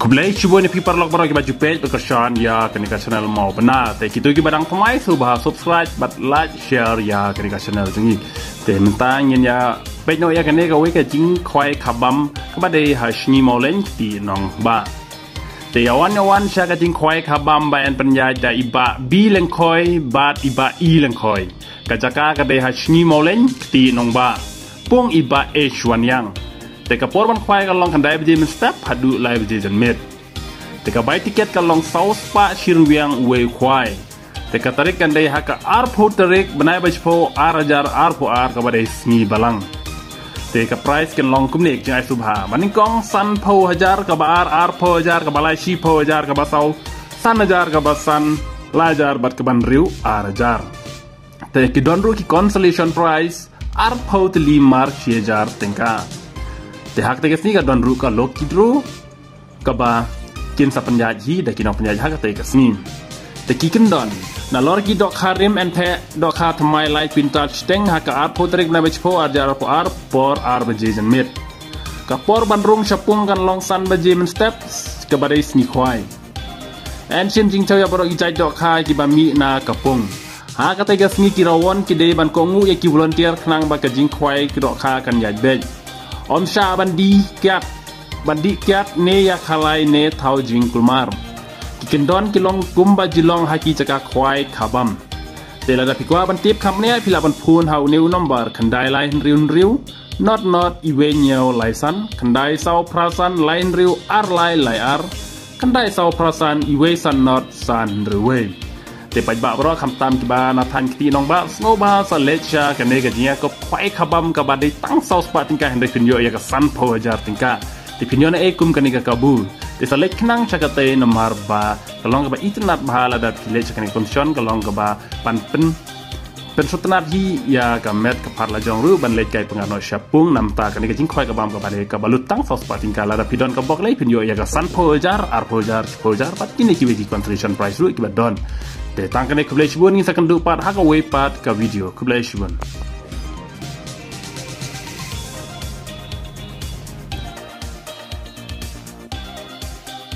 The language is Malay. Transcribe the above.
Kublai cuba ni people log baru kita jumpa berkesan ya kenika channel mau benar. Tapi kita juga badang pemai subah subscribe, but like, share ya kenika channel jengi. Tapi mentang ya baik no ya kenika we kecing kuai kabam kepada hasni mau len di nong ba. Tapi awan saya kecing kuai kabam bayan penjaj da iba b lengkoi bat iba i lengkoi. Kajaka kepada hasni mau len di nong ba. Pung iba h1 yang. Teka por ban khwai ka long kan dai bje min step hadu lai bje jan met. Teka bai tiket ka long saus pa shirwiang we khwai. Teka tarik kan dai haka arpo tarik banai baj po arajar arpo ar ka badai sni balang. Teka price kan long kumnek jai subha. Maning kong san po hajar ka ba arpo hajar ka balai shi po hajar ka basau san hajar ka basan lajar bat ka ban riu arajar. Teka donru ki consolation price arpo teli mar shi hajar tengka. Hak tegas ni kadon ru ka lok kidru ka ba kin sa penjaji da kinong penjaji hak tegas ni te kikendon na lor ki dok harim en the dok ha thamai lai pintal steng hak ar potrik na bechpo arjar po ar por ar beje jan mit ka por bandrung chapung kan long san beje min step ka badai sni khwai en chin jing chau ya boro ijai dok ha ki ba mi na kapung ha ka tegas ni ki rawon ki de ban kongu ya ki volunteer khnang ba ka jing khwai ki dok ha kan yaj bej Om Syah bandi kiat ne ya khalai ne thau jing kulmar kikendon kilong kumba jilong haki jaka khwai khabam tela da pikwa ban tip kham ne phila ban phun hau new number khandai line riu not iwe nyeo laisan khandai sau prasan line riu ar lai ar khandai sau prasan iwe san not san riwe te pai ba bro kham tam ki ba na than ki nong ba sno ba sa lecha ka ne ka nia ko khwai khabam ka ba dei tang sau spa tingka hende pinyo ya ka san pho hajar tingka ti pinyo na e kum ka ni ka kabul te sa lek knang cha ka te namar ba kalong ka ba internet bhala da ki lecha ka ni konsion kalong ka ba pan pen sutnat hi ya ka met ka parla jong ru ban lek kai pengano syapung namta ka ni ka jing khwai ka bam ka ba de ka balut tang sau spa tingka la da pidon ka bok lei pinyo ya ka san pho hajar ar pho hajar pat kini ki wi contribution price ru ki ba don Tangkane kublai shibun ni sakan dupat haka way pat ka video kublai shibun.